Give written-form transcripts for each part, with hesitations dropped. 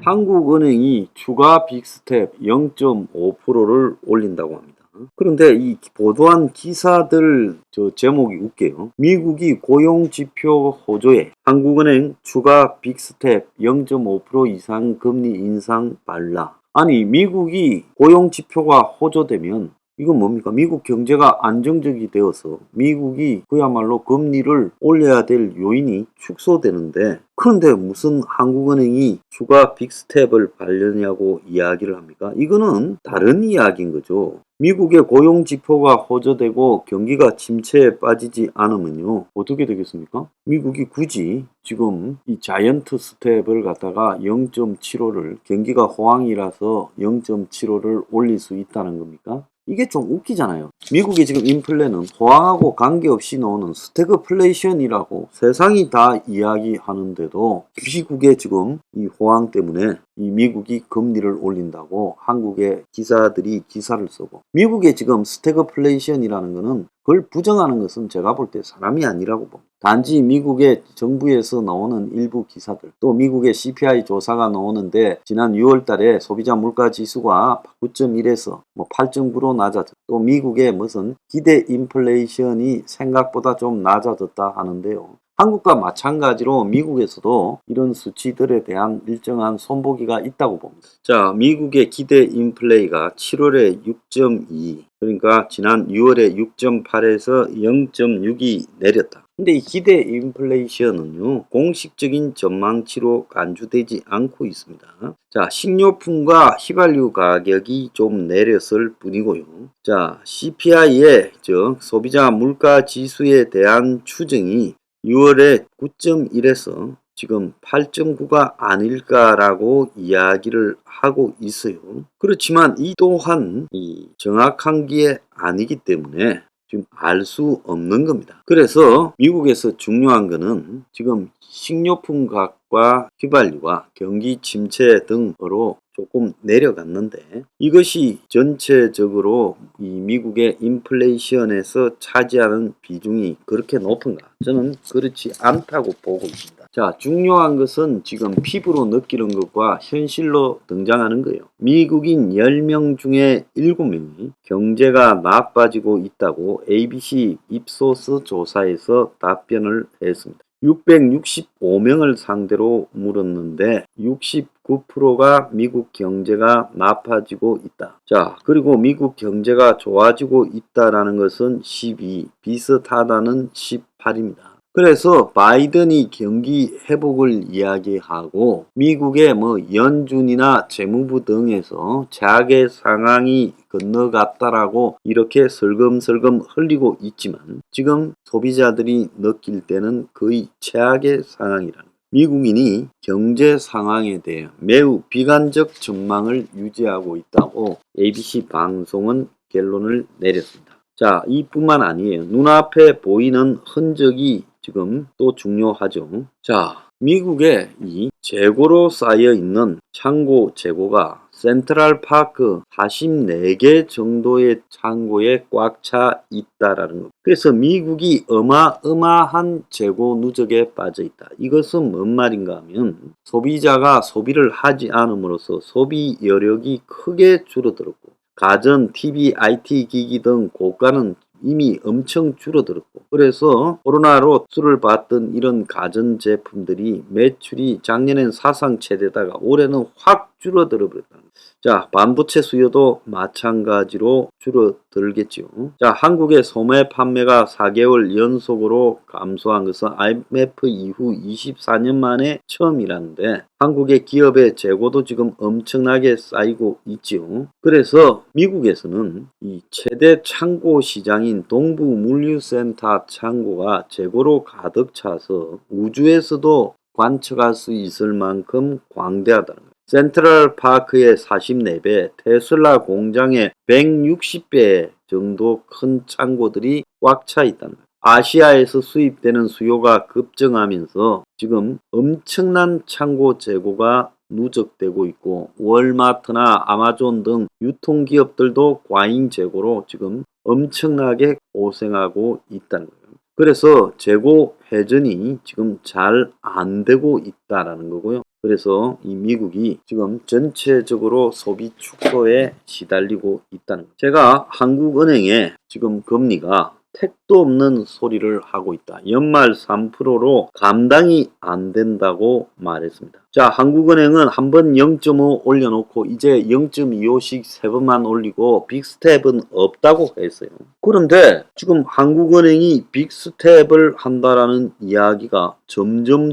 한국은행이 추가 빅스텝 0.5%를 올린다고 합니다. 그런데 이 보도한 기사들 제목이 웃겨요. 미국이 고용지표 호조에 한국은행 추가 빅스텝 0.5% 이상 금리 인상 발라. 아니, 미국이 고용지표가 호조되면 이건 뭡니까? 미국 경제가 안정적이 되어서 미국이 그야말로 금리를 올려야 될 요인이 축소되는데, 그런데 무슨 한국은행이 추가 빅스텝을 밟느냐고 이야기를 합니까? 이거는 다른 이야기인 거죠. 미국의 고용지표가 호조되고 경기가 침체에 빠지지 않으면요, 어떻게 되겠습니까? 미국이 굳이 지금 이 자이언트 스텝을 갖다가 0.75를 경기가 호황이라서 0.75를 올릴 수 있다는 겁니까? 이게 좀 웃기잖아요. 미국이 지금 인플레는 호황하고 관계없이 나오는 스태그플레이션이라고 세상이 다 이야기하는데도 미국의 지금 이 호황 때문에 이 미국이 금리를 올린다고 한국의 기사들이 기사를 쓰고, 미국의 지금 스태그플레이션이라는 거는 그걸 부정하는 것은 제가 볼 때 사람이 아니라고 봅니다. 단지 미국의 정부에서 나오는 일부 기사들, 또 미국의 CPI 조사가 나오는데 지난 6월 달에 소비자 물가 지수가 9.1에서 8.9로 낮아졌다. 또 미국의 무슨 기대 인플레이션이 생각보다 좀 낮아졌다 하는데요. 한국과 마찬가지로 미국에서도 이런 수치들에 대한 일정한 손보기가 있다고 봅니다. 자, 미국의 기대 인플레이가 7월에 6.2, 그러니까 지난 6월에 6.8에서 0.6이 내렸다. 근데 이 기대 인플레이션은요, 공식적인 전망치로 간주되지 않고 있습니다. 자, 식료품과 휘발유 가격이 좀 내렸을 뿐이고요. 자, CPI의 소비자 물가 지수에 대한 추정이 6월에 9.1에서 지금 8.9가 아닐까라고 이야기를 하고 있어요. 그렇지만 이 또한 정확한 게 아니기 때문에 지금 알 수 없는 겁니다. 그래서 미국에서 중요한 거는 지금 식료품 값과 휘발유가 경기 침체 등으로 조금 내려갔는데, 이것이 전체적으로 이 미국의 인플레이션에서 차지하는 비중이 그렇게 높은가? 저는 그렇지 않다고 보고 있습니다. 자, 중요한 것은 지금 피부로 느끼는 것과 현실로 등장하는 거예요. 미국인 10명 중에 7명이 경제가 나빠지고 있다고 ABC 입소스 조사에서 답변을 했습니다. 665명을 상대로 물었는데 69%가 미국 경제가 나빠지고 있다. 자, 그리고 미국 경제가 좋아지고 있다라는 것은 12, 비슷하다는 18입니다. 그래서 바이든이 경기 회복을 이야기하고 미국의 연준이나 재무부 등에서 최악의 상황이 건너갔다라고 이렇게 슬금슬금 흘리고 있지만, 지금 소비자들이 느낄 때는 거의 최악의 상황이라는 거예요. 미국인이 경제 상황에 대해 매우 비관적 전망을 유지하고 있다고 ABC 방송은 결론을 내렸습니다. 자, 이뿐만 아니에요. 눈앞에 보이는 흔적이 지금 또 중요하죠. 자, 미국의 이 재고로 쌓여 있는 창고 재고가 센트럴파크 44개 정도의 창고에 꽉 차 있다라는 겁니다. 그래서 미국이 어마어마한 재고 누적에 빠져 있다. 이것은 뭔 말인가 하면 소비자가 소비를 하지 않음으로써 소비 여력이 크게 줄어들었고, 가전, TV, IT 기기 등 고가는 이미 엄청 줄어들었고, 그래서 코로나로 수를 받던 이런 가전제품들이 매출이 작년엔 사상 최대다가 올해는 확 줄어들어 버렸다. 자, 반도체 수요도 마찬가지로 줄어들겠죠. 자, 한국의 소매 판매가 4개월 연속으로 감소한 것은 IMF 이후 24년 만에 처음이라는데, 한국의 기업의 재고도 지금 엄청나게 쌓이고 있죠. 그래서 미국에서는 이 최대 창고 시장인 동부 물류센터 창고가 재고로 가득 차서 우주에서도 관측할 수 있을 만큼 광대하다는 거예요. 센트럴파크의 44배, 테슬라 공장의 160배 정도 큰 창고들이 꽉 차 있다는 거예요. 아시아에서 수입되는 수요가 급증하면서 지금 엄청난 창고 재고가 누적되고 있고, 월마트나 아마존 등 유통기업들도 과잉 재고로 지금 엄청나게 고생하고 있다는 거예요. 그래서 재고 회전이 지금 잘 안 되고 있다라는 거고요. 그래서 이 미국이 지금 전체적으로 소비 축소에 시달리고 있다는 거. 제가 한국은행에 지금 금리가 택도 없는 소리를 하고 있다. 연말 3%로 감당이 안 된다고 말했습니다. 자, 한국은행은 한번 0.5 올려놓고 이제 0.25씩 3번만 올리고 빅스텝은 없다고 했어요. 그런데 지금 한국은행이 빅스텝을 한다라는 이야기가 점점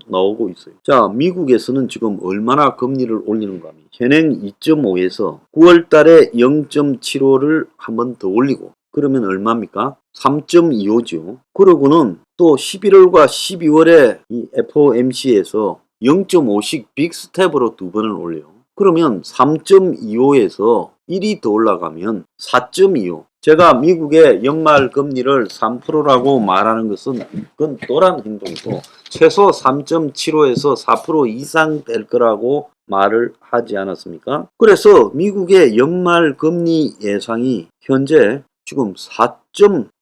나오고 있어요. 자, 미국에서는 지금 얼마나 금리를 올리는가 하면 현행 2.5에서 9월 달에 0.75를 한 번 더 올리고 그러면 얼마입니까? 3.25죠. 그러고는 또 11월과 12월에 이 FOMC에서 0.5씩 빅스텝으로 2번을 올려요. 그러면 3.25에서 1이 더 올라가면 4.25. 제가 미국의 연말 금리를 3%라고 말하는 것은 그건 또란 행동이고 최소 3.75에서 4% 이상 될 거라고 말을 하지 않았습니까? 그래서 미국의 연말 금리 예상이 현재 지금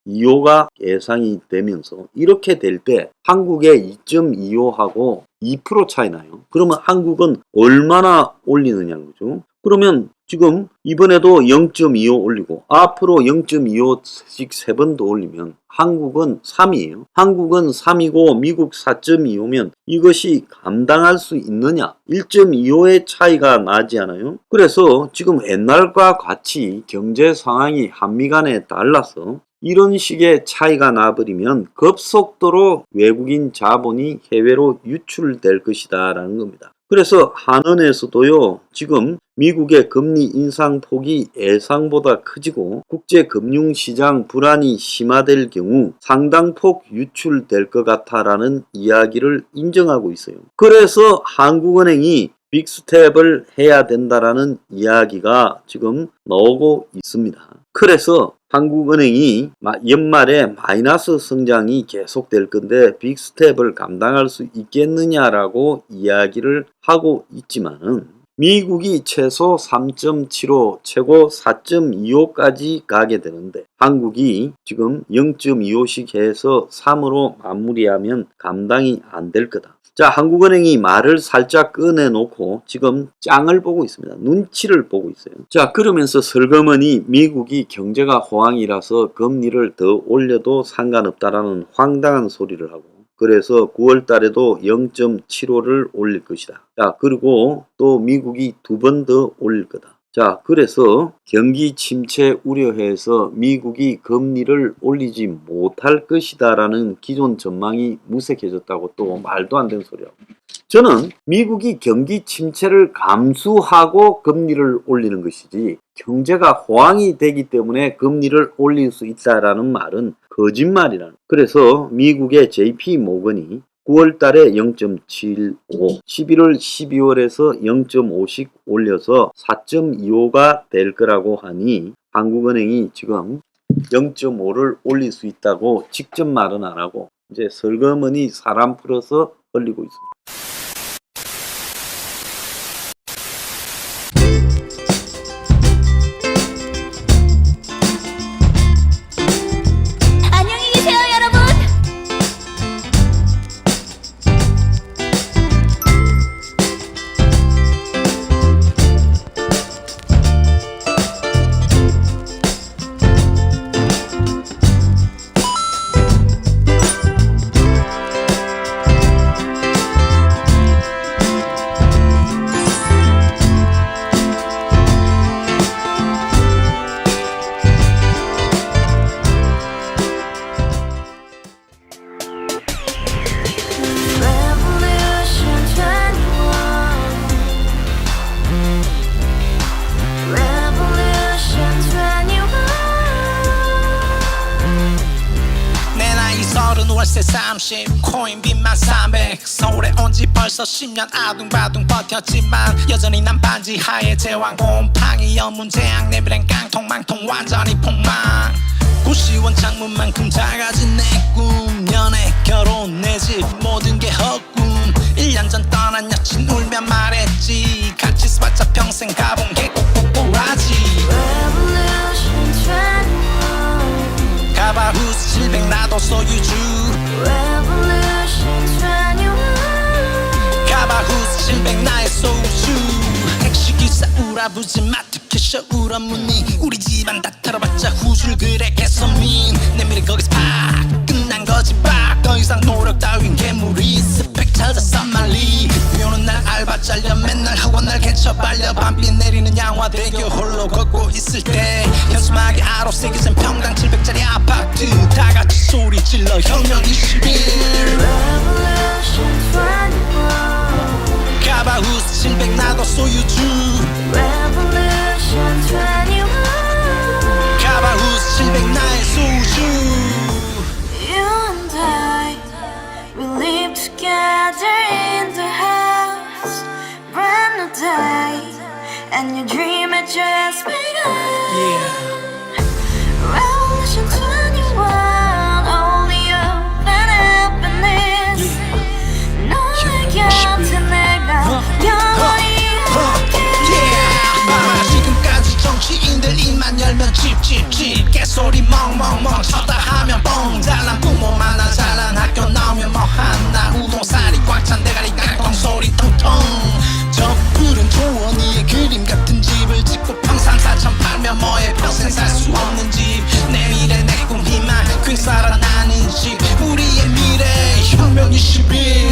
4.25가 예상이 되면서 이렇게 될 때 한국의 2.25하고 2% 차이 나요. 그러면 한국은 얼마나 올리느냐는 거죠. 그러면 지금 이번에도 0.25 올리고 앞으로 0.25씩 3번 더 올리면 한국은 3이에요. 한국은 3이고 미국 4.25면 이것이 감당할 수 있느냐? 1.25의 차이가 나지 않아요? 그래서 지금 옛날과 같이 경제 상황이 한미 간에 달라서 이런 식의 차이가 나버리면 급속도로 외국인 자본이 해외로 유출될 것이다 라는 겁니다. 그래서 한은에서도요, 지금 미국의 금리 인상폭이 예상보다 커지고 국제금융시장 불안이 심화될 경우 상당폭 유출될 것 같다라는 이야기를 인정하고 있어요. 그래서 한국은행이 빅스텝을 해야 된다라는 이야기가 지금 나오고 있습니다. 그래서 한국은행이 연말에 마이너스 성장이 계속될 건데 빅스텝을 감당할 수 있겠느냐라고 이야기를 하고 있지만은 미국이 최소 3.75, 최고 4.25까지 가게 되는데 한국이 지금 0.25씩 해서 3으로 마무리하면 감당이 안 될 거다. 자, 한국은행이 말을 살짝 꺼내놓고 지금 짱을 보고 있습니다. 눈치를 보고 있어요. 자, 그러면서 슬그머니 미국이 경제가 호황이라서 금리를 더 올려도 상관없다라는 황당한 소리를 하고 그래서 9월 달에도 0.75를 올릴 것이다. 자, 그리고 또 미국이 2번 더 올릴 거다. 자, 그래서 경기 침체 우려해서 미국이 금리를 올리지 못할 것이다 라는 기존 전망이 무색해졌다고 또 말도 안 되는 소리하고 저는 미국이 경기 침체를 감수하고 금리를 올리는 것이지 경제가 호황이 되기 때문에 금리를 올릴 수 있다라는 말은 거짓말이라는. 그래서 미국의 JP 모건이 9월 달에 0.75, 11월, 12월에서 0.5씩 올려서 4.25가 될 거라고 하니 한국은행이 지금 0.5를 올릴 수 있다고 직접 말은 안 하고 이제 슬그머니 사람 풀어서 흘리고 있습니다. 월세 30 코인빚만 300 서울에 온지 벌써 10년 아둥바둥 버텼지만 여전히 난 반지 하에 제왕 곰팡이 연문제약 내비랭 깡통 망통 완전히 폭망 고시원 창문만큼 작아진 내 꿈 연애 결혼 내 집 모든 게 헛꿈 1년 전 떠난 여친 울며 말했지 같이 스파차 평생 가본 게 꼬꼬꼬라지 가바후스 700 나도 소유주 Revolution 21 가바후스 싸우라부지 마트캐셔 울어무니 우리 집안 다 털어봤자 후술 그래 개선민 내 미래 거기서 팍 끝난 거지 팍더 이상 노력 따윈 괴물이 스펙 찾아서 말리 비오는 날 알바 잘려 맨날 학원 날 개쳐 발려 밤비 내리는 양화대교 홀로 걷고 있을 때 현수막에 아로 새겨진 평당 700짜리 아파트 다같이 소리 질러 혁명 21 Revolution 21 가바후스 700 나도 소유주 Revolution 21 가바후스 700 나의 소주 You and I, we live together in the house Brand new day, and your dream had just begun Yeah Revolution 21, only open happiness 너의 곁에 내가 영원히 지금까지 정치인들 입만 열면 찝찝찝 개소리 멍멍멍 쳤다 하면 뻥 잘난 부모 만나 잘난 학교 나오면 뭐 하나 우동살이 꽉 찬 대가리 깡통 소리 통통 저 푸른 조원이의 그림 같은 집을 짓고 평상사천 팔면 뭐해 평생 살 수 없는 집 내 미래 내 꿈 희망 퀸 살아나는 집 우리의 미래 혁명 21